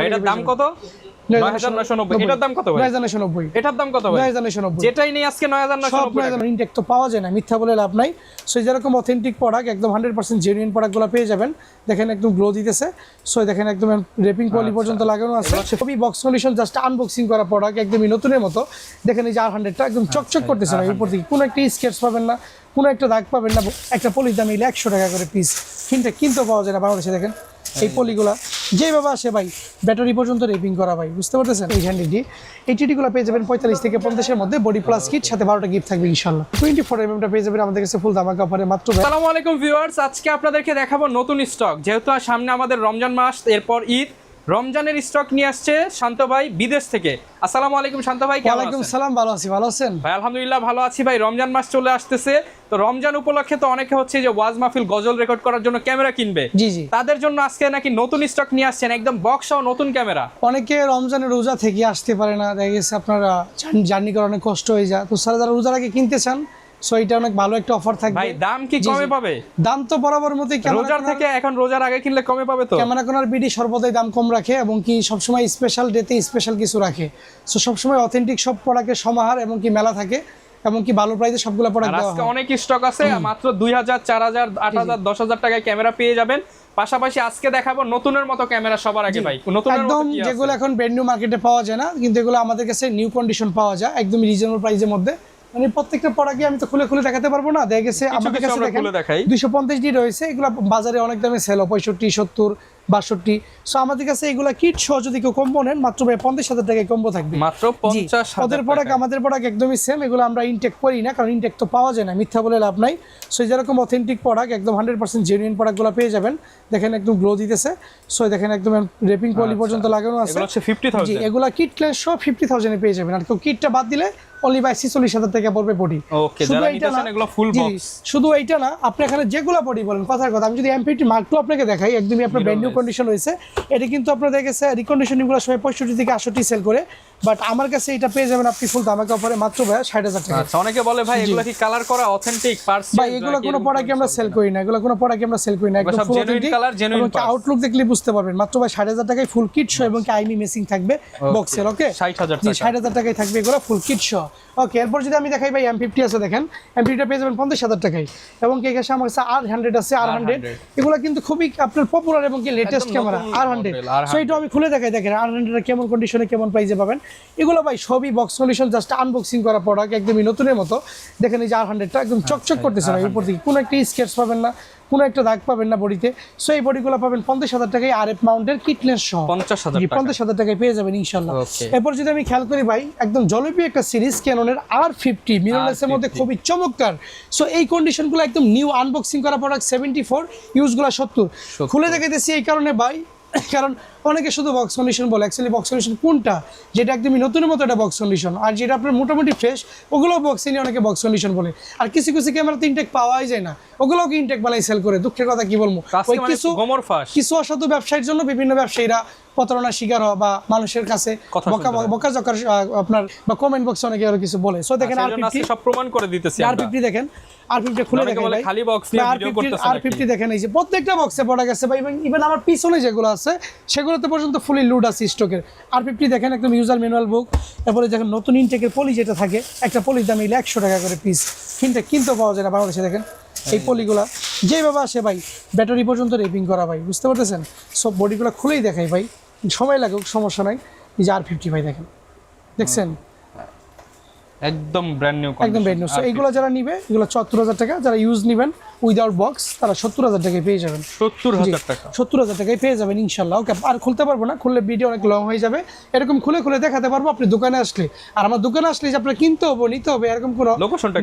এটার দাম কত? 9990। এটার দাম কত ভাই? 9990। এটার দাম কত ভাই? 9990। যেটাই নেই আজকে 9990। ইনটেক তো পাওয়া যায় না, মিথ্যা বলে লাভ নাই। সো যেরকম অথেন্টিক প্রোডাক্ট, একদম 100% জেনুইন প্রোডাক্টগুলো পেয়ে যাবেন। দেখেন একদম গ্লো দিতেছে। সো দেখেন একদম রেপিং পলি পর্যন্ত লাগানো আছে। খুবই বক্স সলিউশন, জাস্ট আনবক্সিং করা প্রোডাক্ট, একদমই নতুনের মতো। দেখেন এই যে R100টা একদম চকচক করতেছে না, এর উপর থেকে কোনো একটা স্কেচ পাবেন না, কোনো একটা দাগ পাবেন না। একটা পলির দাম 100 টাকা করে পিস, কিনতে পাওয়া যায় না বাংলাদেশে। দেখেন এই পলিগুলা যেভাবে আসে ভাই, ব্যাটারি পর্যন্ত রেপিং করা ভাই, বুঝতে পারতেছেন। এই হ্যান্ডিটি এই টিটিগুলো পেয়ে যাবেন 45 থেকে 50-এর মধ্যে, বডি প্লাস কিট, সাথে 12টা গিফট থাকবে ইনশাআল্লাহ। 24mm পেয়ে যাবেন আমাদের কাছে ফুল ধামাকা অফারে মাত্র। আসসালামু আলাইকুম ভিউয়ার্স, আজকে আপনাদেরকে দেখাবো নতুন স্টক। যেহেতু আর সামনে আমাদের রমজান মাস, এরপর ঈদ, রমজানের স্টক নিয়ে আসছে শান্ত ভাই বিদেশ থেকে। আসসালামু আলাইকুম শান্ত ভাই, কেমন আছেন? ওয়ালাইকুম সালাম, ভালো আছি, ভালো আছেন ভাই? আলহামদুলিল্লাহ ভালো আছি ভাই। রমজান মাস চলে আসতেছে, তো রমজান উপলক্ষে তো অনেকে হচ্ছে যে ওয়াজ মাহফিল, গজল রেকর্ড করার জন্য ক্যামেরা কিনবে। জি জি, তাদের জন্য আজকে নাকি নতুন স্টক নিয়ে আসছেন, একদম বক্স সহ নতুন ক্যামেরা। অনেকে রমজানের রোজা থেকে আসতে পারে না, দেখা গেছে আপনারা জার্নি করা অনেক কষ্ট হয়ে যায়, তো স্যার যারা রোজার আগে কিনতে চান, সো এটা অনেক ভালো একটা অফার থাকবে ভাই। দাম কি কমে পাবে? দাম তো বরাবর মতোই, রোজার থেকে এখন রোজার আগে কিনলে কমে পাবে তো। ক্যামেরা কোনার বিডি সর্বদাই দাম কম রাখে, এবং কি সবসময় স্পেশাল ডেতে স্পেশাল কিছু রাখে। সো সবসময় অথেন্টিক সব প্রোডাক্টের সমাহার এবং কি মেলা থাকে, এবং কি ভালো প্রাইসে সবগুলো প্রোডাক্ট দেওয়া হয়। আজকে অনেক স্টক আছে, মাত্র 2000, 4000, 8000, 10000 টাকায় ক্যামেরা পেয়ে যাবেন। পাশাপাশি আজকে দেখাবো নতুনের মতো ক্যামেরা সবার আগে ভাই। নতুনের মতো একদম কি আছে? যেগুলো এখন ব্র্যান্ড নিউ মার্কেটে পাওয়া যায় না, কিন্তু এগুলো আমাদের কাছে নিউ কন্ডিশন পাওয়া যায় একদম রিজনেবল প্রাইসের মধ্যে। মানে প্রত্যেকটা প্রোডাক্টই আমি তো খুলে দেখাতে পারবো না, দেখা গেছে আমাদের কাছে দেখেন 250 রয়েছে, এগুলো বাজারে অনেক দামে সেল হয় 65, 70, 62। সো আমাদের কাছে এগুলো কিট সহ যদি কেউ কম্বো নেন, মাত্র 50,000 টাকায় কম্বো থাকবে, মাত্র 50,000 ওদের প্রোডাক্ট আমাদের প্রোডাক্ট একদমই সেম। এগুলো আমরা ইনটেক করি না, কারণ ইনটেক তো পাওয়া যায় না, মিথ্যা বলে লাভ নাই। সো যেরকম অথেন্টিক প্রোডাক্ট, একদম 100% জেনুইন প্রোডাক্টগুলো পেয়ে যাবেন। দেখেন একদম গ্লো দিতেছে। সো দেখেন একদম রেপিং পলি পর্যন্ত লাগানো আছে। এগুলো হচ্ছে 50,000। জি, এগুলা কিট ক্লাস সহ 50,000 এ পেয়ে যাবেন। আর কেউ কিটটা বাদ দিলে অনলি বাই 46,000 টাকা পড়বে বডি। ওকে, যারা নিতেছেন এগুলো ফুল বক্স। শুধু এইটা না, আপনি এখানে যেগুলো বডি বলেন, কথার কথা, আমি যদি M50 Mark II আপনাকে দেখাই, একদমই আপনার ব্র্যান্ড নিউ কন্ডিশন হয়েছে। এটা কিন্তু আপনার দেখেছে রিকন্ডিশনিংগুলো সবাই 65 থেকে 68 সেল করে, বাট আমার কাছে এটা পেয়ে যাবেন আপনি ফুল ধামাকা অফারে মাত্র ভাই 60,000 টাকা। আচ্ছা, অনেকে বলে ভাই এগুলো কি কালার করা অথেন্টিক পার্টস? ভাই এগুলো কোনো প্রোডাক্ট আমরা সেল করি না, এগুলো কোনো প্রোডাক্ট আমরা সেল করি না, একদম full genuine colour, genuine parts. Outlook দেখলে বুঝতে পারবেন। মাত্র ভাই 60,000 টাকায় ফুল কিট সহ, এবং কি আইনি মেসিং থাকবে বক্সের। ওকে, 60,000 জি, টাকা। 60,000 টাকায় থাকবে এগুলো ফুল কিট সহ। ওকে, এরপর যদি আমি দেখাই ভাই M50 আছে, দেখেন M50টা পেয়ে যাবেন 50,000 টাকায়, এবং কি এখানে আমার কাছে R100 আছে। R100 এগুলো কিন্তু খুবই আপনার পপুলার এবং কি লেটেস্ট ক্যামেরা R100। সো এটা আমি খুলে দেখাই, দেখেন R100 কেমন কন্ডিশনে, কেমন প্রাইসে পাবেন। এগুলো ভাই সবই বক্স সলিউশন, জাস্ট আনবক্সিং করা প্রোডাক্ট, একদমই নতুনের মতো। দেখেন এই যে R100টা একদম চকচক করতেছে না, এর উপর থেকে কোনো একটা স্কেচ পাবেন না, কোনো একটা দাগ পাবেন না বডিতে। সো এই বডিগুলো পাবেন 50,000 টাকায় RF মাউন্টের কিটলেস সহ। 50,000 টাকায় পেয়ে যাবেন ইনশাআল্লাহ। এরপর যদি আমি খেয়াল করি ভাই, একদম জনপ্রিয় একটা সিরিজ ক্যাননের R50 মিররলেসের মধ্যে খুবই চমৎকার। সো এই কন্ডিশনগুলো একদম নিউ আনবক্সিং করা প্রোডাক্ট, 74, ইউজগুলো 70। খুলে দেখাইতেছি এই কারণে ভাই, কারণ অনেকে শুধু বক্স কন্ডিশন বলে, অ্যাকচুয়ালি বক্স কন্ডিশন কোনটা, যেটা একদমই নতুনের মতো একটা বক্স কন্ডিশন, আর যেটা আপনার মোটামুটি ফ্রেশ ওগুলো বক্সে নিয়ে অনেকে বক্স কন্ডিশন বলে। আর কিছু ক্যামেরাতে ইনটেক পাওয়াই যায় না, ওগুলোকে ইনটেক বানাই সেল করে। দুঃখের কথা কি বলবো, ওই কিছু অসাধু ব্যবসায়ীর জন্য বিভিন্ন ব্যবসায়ীরা প্রতারণার শিকার হয়, বা মানুষের কাছে বকাঝকার আপনার বা কমেন্ট বক্সে অনেকে আরো কিছু বলে। সো দেখেন R50 সব প্রমাণ করে দিতেছি। R50 দেখেন, R50 খুলে দেখেন ভাই, খালি বক্স নিয়ে ভিডিও করতেছেন। R50 দেখেন, এই যে প্রত্যেকটা বক্সে প্রোডাক্ট আছে ভাই, ইভেন আমার পিছনে যেগুলো আছে সেগুলোতে পর্যন্ত ফুলি লোড আছে স্টকের। R50 দেখেন একদম ইউজার ম্যানুয়াল বুক। তারপরে দেখেন নতুন ইনটেকের পলি যেটা থাকে, একটা পলির দাম 100 টাকা করে পিস, কিনতে পাওয়া যায় না বাংলাদেশে। দেখেন এই পলিগুলা যেভাবে আসে ভাই, ব্যাটারি পর্যন্ত রেপিং করা ভাই, বুঝতে পারতেছেন। সব বডিগুলো খুলেই দেখাই ভাই, সময় লাগুক সমস্যা নাই। এই যে R50 ভাই দেখেন, দেখছেন একদম ব্র্যান্ড নিউ, একদম ব্র্যান্ড নিউ। সো এইগুলো যারা নিবে, এগুলো 74,000 টাকা, যারা ইউজ নেবেন উইদাউট বক্স তারা 70,000 টাকায় পেয়ে যাবেন। 70,000 টাকা, 70,000 টাকায় পেয়ে যাবেন ইনশাআল্লাহ। ওকে, আর খুলতে পারবো না, খুললে ভিডিও অনেক লং হয়ে যাবে। এরকম খুলে দেখাতে পারবো আপনি দোকানে আসলে। আর আমার দোকানে আসলে যে আপনার কিনতে হবে নিতে হবে এরকম কোনো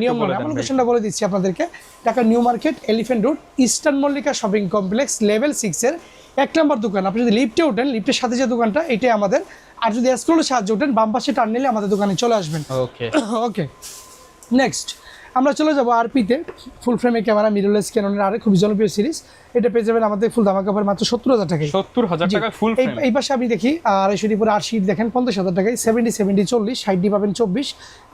নিয়ম নেই। আমার লোকেশনটা বলে দিচ্ছি আপনাদেরকে, Dhaka new market, elephant road, eastern Mallika shopping complex, level 6 এর 1 নম্বর দোকান। আপনি যদি লিফটে ওঠেন, লিফটের সাথে যে দোকানটা এটাই আমাদের। আর যদি এসক্রোলের সাহায্যে ওঠেন, বাম পাশে টার্ন নিলে আমাদের দোকানে চলে আসবেন। ওকে ওকে, নেক্সট আমরা চলে যাবো আরপিতে, ফুল ফ্রেমের ক্যামেরা, মিররলেস ক্যাননের আরে খুব জনপ্রিয় সিরিজ। এটা পেয়ে যাবেন আমাদের ফুল ধামাকা অফার মাত্র 70,000 টাকায়। 70,000 টাকা ফুল ফ্রেম। এই পাশে আপনি দেখি 250 পরে 8 সিট দেখেন 50,000 টাকায়। 70 70 40, 60 পাবেন 24,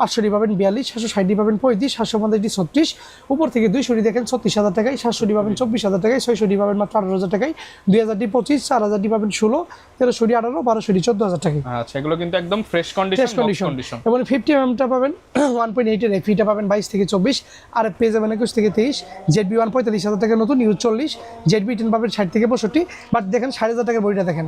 800 পাবেন 42, 760 পাবেন 35, 750 36, উপর থেকে 200 দেখেন 36,000 টাকায়, 700 পাবেন 24,000 টাকায়, 600 পাবেন মাত্র 18,000 টাকায়, 2000 25, 4000 পাবেন 16, 1300 18, 1200 14,000 টাকায়। আচ্ছা, এগুলো কিন্তু একদম ফ্রেশ কন্ডিশন। এবং 50 mm টা পাবেন 1.8 এর, এফিটা পাবেন 22 থেকে 24, আর পেয়ে যাবেন 21 থেকে 23, জেডবি 1 45,000 টাকা নতুন, ইউ 40, জেডবি 10 পাবেন 60 থেকে 65। বাট দেখেন 60,000 টাকার বডিটা দেখেন,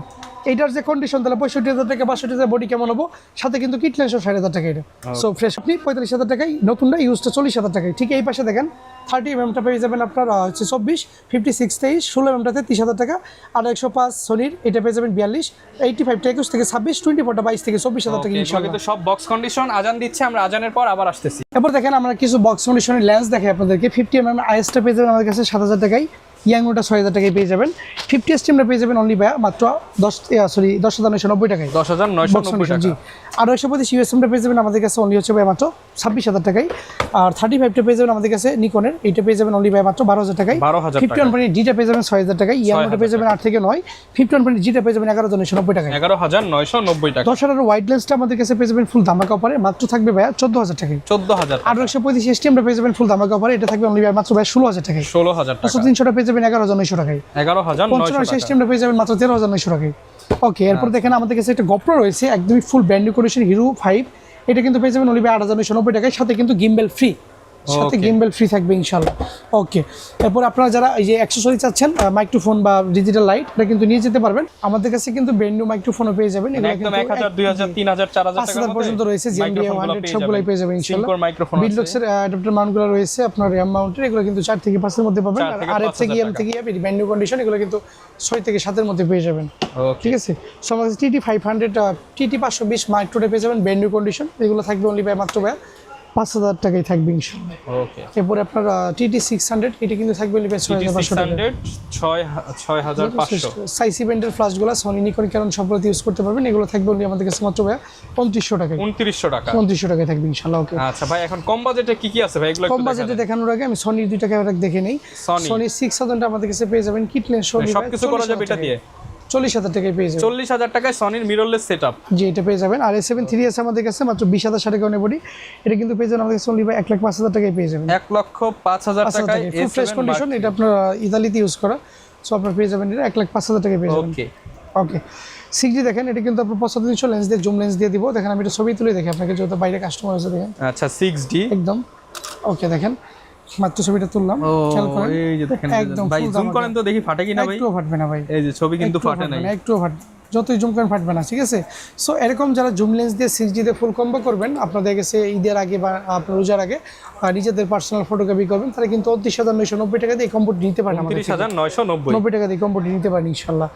এইটার যে কন্ডিশন তাহলে 65,000 টাকা 62,000 বডি কেমন হবো, সাথে কিন্তু কিটলেন সহ 60,000 টাকা এটা। সো ফ্রেশ আপনি 45,000 টাকায়, নতুনটা ইউজটা 40,000 টাকায়। ঠিক এই পাশে দেখেন 30 mm টা পেয়ে যাবেন আপনার হচ্ছে 24, 56 23, 16 mm টাতে 30,000 টাকা, আর 105 সোনির এটা পেয়ে যাবেন 42, 85 টা 21 থেকে 26, 24 টা 22 থেকে 24,000 টাকা এগুলো ইনশাআল্লাহ। কিন্তু সব বক্স কন্ডিশন। আজান দিচ্ছে, আমরা আজানের পর আবার আসতেছি। এরপর দেখেন আমরা কিছু বক্স কন্ডিশনের লেন্স দেখাই আপনাদেরকে। 50 mm আইএসটা পেয়ে যাবেন আমাদের কাছে 7,000 টাকায়, ইয়াংটা 6,000 টাকায় পেয়ে যাবেন। 50 এসটিএমটা পেয়ে যাবেন অনলি ভাইয়া মাত্র 10,990 টাকায়, 10,990 টাকা। জি। আর 125 ইউএসএমটা পেয়ে যাবেন আমাদের কাছে অনলি হচ্ছে ভাই মাত্র 26,000 টাকায়। আর 35টা পেয়ে যাবেন আমাদের কাছে নিকনের, এইটা পেয়ে যাবেন অনলি ভাই মাত্র 12,000 টাকায়। 12,000 ডিটা পেয়ে যাবেন 6,000 টাকায়, ইয়াংটা পেয়ে যাবেন 8 থেকে 9, 51 জিটা পেয়ে যাবেন 11,990 টাকায়। 11,990 টাকা। 10,000 ওয়াইড লেন্সটা আমাদের কাছে পেয়ে যাবেন ফুল ধামাকা অফারে মাত্র থাকবে ভাইয়া 14,000 টাকায়। 14,000 আর 125 এসটিএমটা পেয়ে যাবেন ফুল ধামাকা অফারে, এটা থাকবে অনলি ভাই মাত্র ভাই 16,000 টাকায়। 16,000 টাকা। 300টা পেয়ে যাবেন 11,900 টাকায়। 11,900 টাকা। সিস্টেমটা পেয়ে যাবেন মাত্র 13,900 টাকায়। ওকে, এরপর দেখেন আমাদের কাছে একটা গোপ্রো রয়েছে একদমই ফুল ব্র্যান্ড নিউ কন্ডিশন হিরো 5, এটা কিন্তু পেয়ে যাবেন অনলি 8,990 টাকায়, সাথে কিন্তু গিম্বেল ফ্রি, সাথে গিম্বেল ফ্রি থাকবে ইনশাআল্লাহ। ওকে, এরপর আপনারা যারা এই যে অ্যাকসেসরি চাচ্ছেন, মাইক্রোফোন বা ডিজিটাল লাইট, এটা কিন্তু নিয়ে যেতে পারবেন। আমাদের কাছে কিন্তু ব্র্যান্ড নিউ মাইক্রোফোনও পেয়ে যাবেন, এগুলো একদম কিন্তু 1,000 2,000 3,000 4,000 টাকা 5,000 পর্যন্ত রয়েছে। জিএমডি 100 সবগুলাই পেয়ে যাবেন ইনশাআল্লাহ। সিলকোর মাইক্রোফোন আছে, বিটলক্সের অ্যাডাপ্টার মাউন্টগুলো রয়েছে আপনার র্যাম মাউন্টের, এগুলো কিন্তু 4 থেকে 5 এর মধ্যে পাবেন। 4 থেকে আর এফ 5,000 থেকে এম থেকে ব্র্যান্ড নিউ কন্ডিশন, এগুলো কিন্তু 6 থেকে 7 এর মধ্যে পেয়ে যাবেন। ওকে, ঠিক আছে। সো আমার কাছে টিটি 500, টিটি 520 মাইক্রোটা পেয়ে যাবেন ব্র্যান্ড নিউ কন্ডিশন, এগুলো থাকবে অনলি বাই মাত্র 5,000 টাকায় থাকবে ইনশাআল্লাহ। ওকে। এরপরে আপনার টিটি 600, এটা কিন্তু থাকবে অনলি বাই 6,500 টাকা। 6,500। সাইসি ব্র্যান্ডের ফ্লাশগুলো সনি নিকন ক্যানন সবগুলোতে ইউজ করতে পারবেন, এগুলো থাকবে অনলি আমাদের কাছে মাত্র 2900 টাকায়। 2900 টাকা। 2900 টাকায় থাকবে ইনশাআল্লাহ। ওকে, আচ্ছা ভাই, এখন কম বাজেটে কি আছে ভাই, এগুলো কম বাজেটে দেখানোর আগে আমি সনির দুইটা ক্যামেরা দেখে নেই। সনি 6000টা আমাদের কাছে পেয়ে যাবেন কিটলেন সনি, সবকিছু করা যাবে এটা দিয়ে। 40,000 টাকায় পেয়ে যাবেন। 40,000 টাকায় সনির মিররলেস সেটআপ, জি, এটা পেয়ে যাবেন। আর A7 III আছে আমাদের কাছে মাত্র 20,000 টাকা বডি, এটা কিন্তু পেয়ে যাবেন আমাদের কাছে অনলি 1,05,000 টাকায় পেয়ে যাবেন। 1,05,000 টাকায় ফুল ফ্রেশ কন্ডিশন, এটা আপনার ইতালিতে ইউজ করা। সো আপনার পেয়ে যাবেন এটা 1,05,000 টাকায় পেয়ে যাবেন। ওকে। ওকে, 6G দেখেন, এটা কিন্তু আপনার 7500 লেন্স দিয়ে জুম লেন্স দিয়ে দিব। দেখেন আমি এটা ছবি তুলে দেখি আপনাকে, যেহেতু বাইরে কাস্টমার আছে দেখেন। আচ্ছা, 6D একদম। ওকে, দেখেন মাত্র ছবিটা তুললাম, খেয়াল করেন। এই যে দেখেন একদম ভাই, full জুম ধামাকা। করেন তো দেখি ফাটে কিনা ভাই। একটুও ফাটবে না ভাই, এই যে ছবি কিন্তু ফাটে নাই। একটুও ফাটবে, যতই জুম করেন ফাটবে না। ঠিক আছে। সো এরকম যারা জুম লেন্স দিয়ে 6G দিয়ে ফুল কম্বো করবেন, আপনাদের কাছে ঈদের আগে বা আপনার রোজার আগে নিজেদের পার্সোনাল ফটোগ্রাফি করবেন, তাহলে কিন্তু 29,990 টাকা দিয়ে কম্বোটি নিতে পারেন। 29,990 টাকা দিয়ে কম্বোটি নিতে পারেন ইনশাল্লাহ।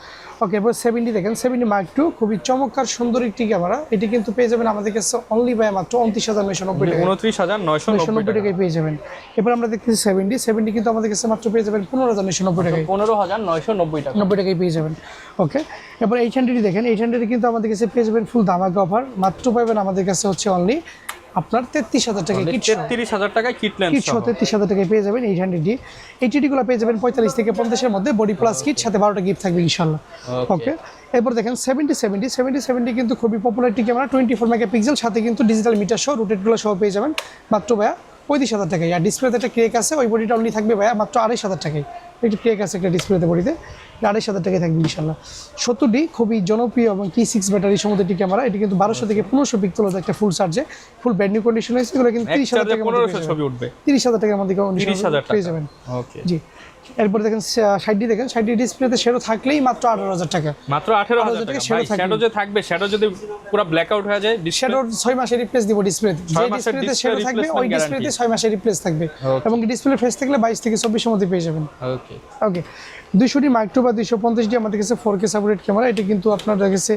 ওকে, এরপর 70 দেখেন, 70 Mark II খুবই চমৎকার সুন্দর একটি ক্যামেরা, এটি কিন্তু পেয়ে যাবেন আমাদের কাছে অনলি বাই মাত্র 29,990 টাকা, 29,990 টাকায় পেয়ে যাবেন। এরপর আমরা দেখতেছি 70 কিন্তু আমাদের কাছে মাত্র পেয়ে যাবেন 15,990 টাকায়, 15,990 টাকা, 90 টাকায় পেয়ে যাবেন। ওকে, এরপর 800 দেখেন, 800 কিন্তু আমাদের কাছে পেয়ে যাবেন ফুল ধামাকা অফার, মাত্র পাবেন আমাদের কাছে হচ্ছে অনলি আপনার 33,000 টাকায়। 33,000 টাকায় কিট লেন্স সহ 33,000 টাকায় পেয়ে যাবেন 800D। 80D গুলো পেয়ে যাবেন 45 থেকে 50 এর মধ্যে, বডি প্লাস কিট, সাথে 12টা গিফট থাকবে ইনশাআল্লাহ। ওকে, এরপর দেখেন 70 কিন্তু খুবই পপুলার একটি ক্যামেরা, 24 মেগাপিক্সেল, সাথে কিন্তু ডিজিটাল মিটার সহ রোটেটগুলো সহ পেয়ে যাবেন মাত্র 35,000 টাকায়। আর ডিসপ্লেতে একটা ক্রেক আছে, ওই বডিটা অনলি থাকবে মাত্র 2,500 টাকায়। একটু ক্রেক আছে একটা ডিসপ্লেতে, বডিতে 2,500 টাকায় থাকবে ইনশাআল্লাহ। 70D খুবই জনপ্রিয় এবং T6 ব্যাটারি সমৃদ্ধ একটি ক্যামেরা, এটি কিন্তু 1200 থেকে 1500 পিক্সেল একটা ফুল চার্জে, ফুল ব্র্যান্ড নিউ কন্ডিশন হয়েছে, এগুলো কিন্তু 30,000 টাকার মধ্যে 30,000 টাকার মধ্যে পেয়ে যাবেন। ওকে, জি। এরপর দেখেন 60D দেখেন, 60D ডিসপ্লেতে শ্যাডো থাকলেই মাত্র 18,000 টাকা, মাত্র 18,000 টাকা। শ্যাডো যে থাকবে, শ্যাডো যদি পুরো ব্ল্যাক আউট হয়ে যায়, শ্যাডো 6 মাসে রিপ্লেস দিব ডিসপ্লেতে। যে ডিসপ্লেতে শ্যাডো থাকবে ওই ডিসপ্লেতে 6 মাসে রিপ্লেস থাকবে, এবং ডিসপ্লে ফ্রেশ থাকলে 22 থেকে 24 এর মধ্যে পেয়ে যাবেন। ওকে, ওকে, 200D Mark II বা 250D আমাদের কাছে 4K সাপোর্টেড ক্যামেরা, এটা কিন্তু আপনাদের কাছে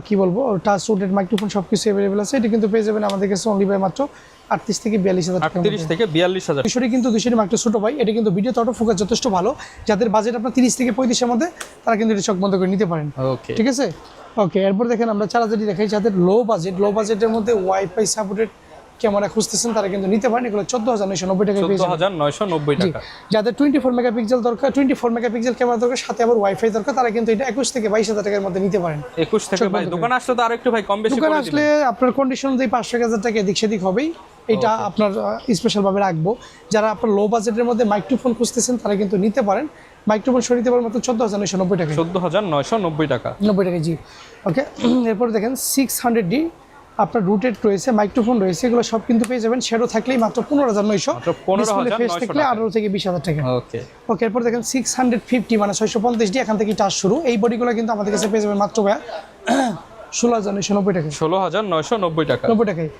কি বলবো, টাচ রোটেড মাইক্রোফোন সবকিছু अवेलेबल আছে, এটা কিন্তু পেয়ে যাবেন আমাদের কাছে অনলি বাই মাত্র 38 থেকে 42,000 টাকা। 38 থেকে 42,000। 200D কিন্তু 200D Mark II ছোট ভাই, এটা কিন্তু ভিডিওতে অটো ফোকাস যথেষ্ট ভালো, যাদের বাজেট আপনার 30 থেকে 35 এর মধ্যে, তারা কিন্তু এটা চোখ বন্ধ করে নিতে পারেন। ওকে, ঠিক আছে। ওকে, এরপর দেখেন আমরা 4000D দেখাই, যাদের লো বাজেটের মধ্যে ওয়াইফাই সাপোর্টেড ক্যামেরা খুঁজতেছেন তারা কিন্তু নিতে পারেন। এগুলো 14,990 টাকায় পেয়ে যাবেন। 14,990 টাকা। যাদের 24 মেগাপিক্সেল দরকার, 24 মেগাপিক্সেল ক্যামেরা দরকার, সাথে আবার ওয়াইফাই দরকার, তারা কিন্তু এটা 21 থেকে 22,000 টাকার মধ্যে নিতে পারেন। 21 থেকে ভাই দোকানে আসলে তো আরো একটু ভাই কম বেশি করে দোকানে দিবেন। আসলে আপনার কন্ডিশন অনুযায়ী 500,000 টাকা এদিক সেদিক হবেই। এটা আপনার স্পেশাল ভাবে রাখবো। যারা আপনার লো বাজেটের মধ্যে মাইক্রোফোন খুঁজতেছেন তারা কিন্তু নিতে পারেন। মাইক্রোফোন সরিয়ে দিতে পারেন মাত্র 14,990 টাকা। 14,990 টাকা। 90 টাকা, জি। ওকে, এরপর দেখেন 600D আপনার রুটেড রয়েছে, মাইক্রোফোন রয়েছে, এগুলো সব কিন্তু পেয়ে যাবেন শ্যাডো থাকলেই মাত্র 15,900। ডিসপ্লে ফেস থাকলে 18 থেকে 20,000 টাকা। ওকে ওকে, এরপর দেখেন 650 মানে 650D, এখান থেকে টাচ শুরু। এই বডিগুলো কিন্তু আমাদের কাছে পেয়ে যাবেন মাত্র 16,990 টাকা। 16,990 টাকা। 90 টাকায়।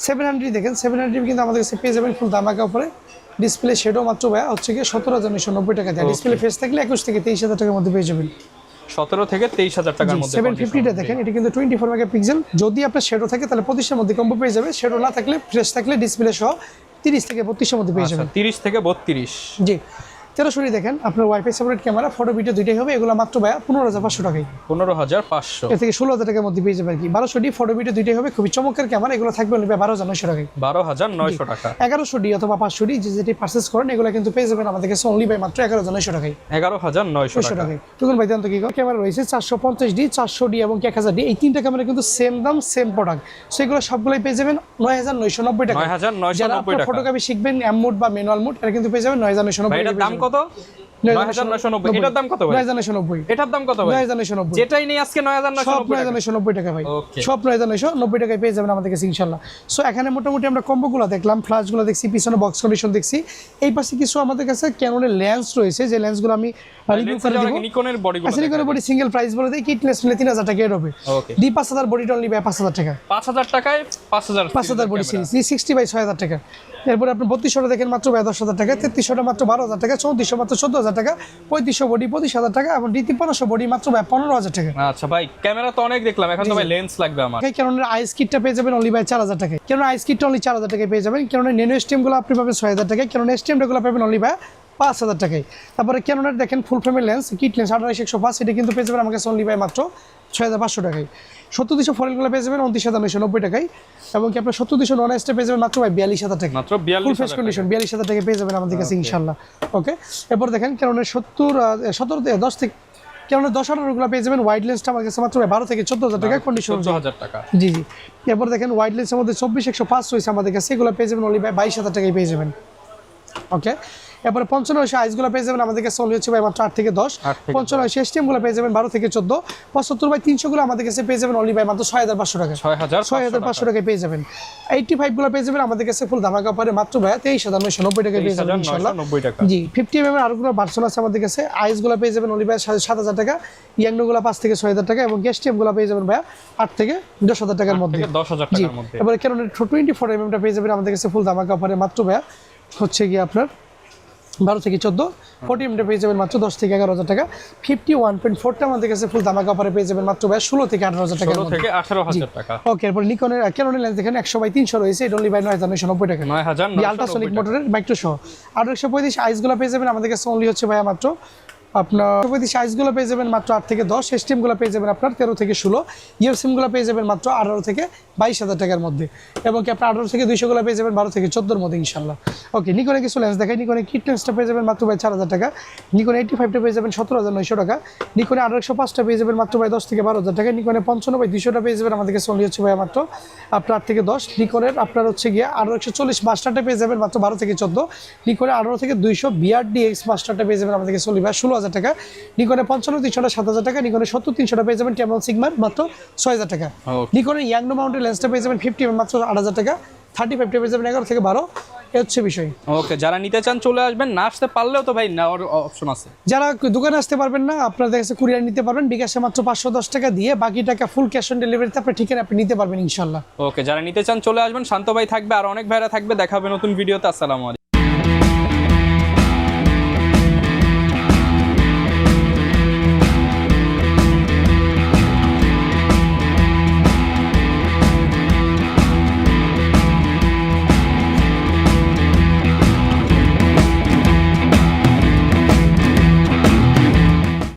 700 দেখেন, 700 কিন্তু আমাদের কাছে পেয়ে যাবেন ফুল ধামাকা উপরে। ডিসপ্লে শেডও মাত্র হচ্ছে কি 17,990 টাকা দেয়। ডিসপ্লে ফেস থাকলে 21 থেকে 23,000 টাকার মধ্যে পেয়ে যাবেন। 17 থেকে 23,000 টাকার মধ্যে। 750টা দেখেন, এটা কিন্তু 24 মেগাপিক্সেল। যদি আপনার শেডো থাকে তাহলে 25 এর মধ্যে কম্বো পেয়ে যাবে। শেডো না থাকলে, ফ্রেশ থাকলে ডিসপ্লে সহ 30 থেকে 32 এর মধ্যে পেয়ে যাবেন। 30 থেকে 32। জি। 1300 দেখেন, আপনার wifi separate camera, photo video দুইটাই হবে। এগুলো মাত্র 15,500 টাকায়। 15,500। এর থেকে 16,000 টাকার মধ্যে পেয়ে যাবেন। কি 1200D ফটো ভিডিও দুইটাই হবে, খুবই চমৎকার ক্যামেরা। এগুলো থাকবে 12,900 টাকায়। 12,900 টাকা। 1100D অথবা 500D যেটি পারচেজ করেন, এগুলো কিন্তু পেয়ে যাবেন আমাদের কাছে অনলি বাই মাত্র 11,900 টাকায়। 11,900 টাকা। তখন ভাই জানতো কি ক্যামেরা রয়েছে 450D, 400D এবং 1000D। এই তিনটা ক্যামেরা কিন্তু সেম দাম, সেম প্রোডাক্ট। সো এগুলো সবগুলোই পেয়ে যাবেন 9,990 টাকা। 9,990 টাকা। ফটোগ্রাফি শিখবেন এম মোড বা ম্যানুয়াল মোড, এটা কিন্তু পেয়ে যাবেন 9,990 ভাই এটার দাম কত? 9,990। এটার দাম কত ভাই? 9,990। এটার দাম কত ভাই? 9,990। যেটাই নেই আজকে 9,990 টাকা। 9,990 টাকা ভাই। Okay. সব 9,990 টাকায় পেয়ে যাবেন আমাদের কাছে ইনশাআল্লাহ। সো এখানে মোটামুটি আমরা কম্বোগুলো দেখলাম, ফ্ল্যাশগুলো দেখছি, পিছনে বক্স কন্ডিশন দেখছি। এই পাশে কিছু আমাদের কাছে ক্যানোনের লেন্স রয়েছে, যে লেন্সগুলো আমি রিভিউ করে দেব। নিকনের বডিগুলো। আসলে নিকনের বডি সিঙ্গেল প্রাইস বলে দেই, কিট লেন্স নিলে 3,000 টাকা এর হবে। ওকে। ডি 5,000 বডিটা অনলি বাই 5,000 টাকা। 5,000 টাকায় 5,000 বডি সিরিজ ডি 60 বাই 6,000 টাকা। এরপরে আপনি 3200টা দেখেন মাত্র 10,000 টাকা, 3300টা মাত্র 12,000 টাকা, 3400 মাত্র 14,000 টাকা, 3500 বডি 25,000 টাকা এবং ডি 5300 বডি মাত্র 15,000 টাকা। আচ্ছা ভাই, ক্যামেরা তো অনেক দেখলাম, এখন তো ভাই লেন্স লাগবে আমার। ক্যানোনের আইস কিটটা পেয়ে যাবেন অনলি বাই 4,000 টাকায়। ক্যানোনের আইস কিটটা অনলি 4,000 টাকায় পেয়ে যাবেন। ক্যানোনের ন্যানো স্টিমগুলো আপনি পাবেন 6,000 টাকায়। ক্যানোনের স্টিমগুলো পাবেন অনলি বাই 5,000 টাকায়। তারপরে ক্যানোনের দেখেন ফুল ফ্রেমের লেন্স, কিট লেন্স 28-105, এটা কিন্তু পেয়ে যাবেন আমার কাছে অনলি বাই মাত্র 6,500 টাকায়। 70-200 ফরেনগুলো পেয়ে যাবেন 29,990 টাকায়। এবং কি আপনার 70-200 নন এসটা পেয়ে যাবেন মাত্র ভাই 42,000 টাকা। মাত্র ফুল ফ্রেশ 42,000 কন্ডিশন 42,000 টাকা পেয়ে যাবেন আমাদের কাছে ইনশাআল্লাহ। ওকে, এরপর দেখেন ক্যানোনের 10 থেকে ক্যানোনের 10-18 পেয়ে যাবেন। ওয়াইড লেন্সটা আমার কাছে মাত্র 12 থেকে 14,000 টাকা কন্ডিশন। 14,000 টাকা। জি জি। এরপর দেখেন ওয়াইড লেন্সের মধ্যে 24-105 রয়েছে আমাদের কাছে, এগুলো পেয়ে যাবেন অনলি বাই 22,000 টাকায় পেয়ে যাবেন। ওকে, এরপরে 55 আইসগুলো পেয়ে যাবেন আমাদের কাছে অনলি হচ্ছে ভাই মাত্র 8 থেকে 10। 55 এসটিএমগুলো পেয়ে যাবেন 12 থেকে 14। 75/300 গুলো আমাদের কাছে পেয়ে যাবেন অনলি বাই মাত্র 6,500 টাকা। 6,500 টাকায় পেয়ে যাবেন। 85 গুলো পেয়ে যাবেন আমাদের কাছে ফুল ধামাকা অফারে মাত্র ভাই 23,990 টাকায় পেয়ে যাবেন ইনশাআল্লাহ। জি। 50 এর আরো কোনো ভার্সন আছে আমাদের কাছে। আইসগুলো পেয়ে যাবেন অনলি বাই 7,000 টাকা। ইয়াংনোগুলো 5 থেকে 6,000 টাকা এবং এসটিএমগুলো পেয়ে যাবেন ভাই 8 থেকে 10,000 টাকার মধ্যে। 10,000 টাকার মধ্যে। এবারে ক্যানোনের 24 mm টা পেয়ে যাবেন আমাদের কাছে ফুল ধামাকা অফারে মাত্র ভাই হচ্ছে কি আপনার 12 থেকে 14। 40 mm পেয়ে যাবেন মাত্র 10 থেকে 11,000 টাকা। 51.4টা আমাদের কাছে ফুল ধামাকা অফারে পেয়ে যাবেন মাত্র ভাই 16 থেকে 18,000 টাকা। 16 থেকে 18,000 টাকা। ওকে, এরপর নিকনের ক্যানোনের লেন্স দেখেন 100/300 রয়েছে, এটা অনলি বাই 9,990 টাকা। 9,990 আল্ট্রাসনিক মোটরের মাইক্রো সহ। আর 135 আইসগুলো পেয়ে যাবেন আমাদের কাছে অনলি হচ্ছে ভাই মাত্র আপনার 135 আইসগুলো পেয়ে যাবেন মাত্র 8 থেকে 10। এসটিএমগুলো পেয়ে যাবেন আপনার 13 থেকে 16। ইউএসএমগুলো পেয়ে যাবেন মাত্র 18 থেকে 22,000 টাকার মধ্যে। এবং কি আপনার 18 থেকে 200 গুলো পেয়ে যাবেন 12 থেকে 14 মধ্যে ইনশাআল্লাহ। ওকে, নিকনে কিছু লেন্স দেখাই। নিকনে কিট লেন্সটা পেয়ে যাবেন মাত্র ভাই 4,000 টাকা। নিকনে 85টা পেয়ে যাবেন 17,900 টাকা। নিকনে 105টা পেয়ে যাবেন মাত্র ভাই 10 থেকে 12,000 টাকা। নিকনে 55/200টা পেয়ে যাবেন আমাদের কাছে অনলি হচ্ছে ভাই মাত্র আপনার 8 থেকে 10। নিকনের আপনার হচ্ছে গিয়ে 140 মাস্টারটা পেয়ে যাবেন মাত্র 12 থেকে 14। নিকনে 18 থেকে 200 BRDX মাস্টারটা পেয়ে যাবেন আমাদের কাছে অনলি ভাই 16,000 টাকা। নিকনে 55-300টা 7,000 টাকা। নিকনে 70-300টা পেয়ে যাবেন ক্যামেরন সিগমার মাত্র 6,000 টাকা। নিকনের ইয়াংনো মাউন্টের লেন্সটা পেয়ে যাবেন 50 মাত্র 8,000 টাকা। 35টা পেয়ে যাবেন 11 থেকে 12। এই হচ্ছে বিষয়। ওকে, যারা নিতে চান চলে আসবেন, না আসতে পারলেও তো ভাই নেওয়ার অপশন আছে। যারা দোকানে আসতে পারবেন না, আপনাদের কাছে কুরিয়ার নিতে পারবেন বিকাশে মাত্র 510 টাকা দিয়ে, বাকি টাকা ফুল ক্যাশ অন ডেলিভারিতে আপনার ঠিকানা আপনি নিতে পারবেন ইনশাআল্লাহ। ওকে, যারা নিতে চান চলে আসবেন, শান্ত ভাই থাকবে আর অনেক ভাইরা থাকবে। দেখা হবে নতুন ভিডিওতে। আসসালামু আলাইকুম।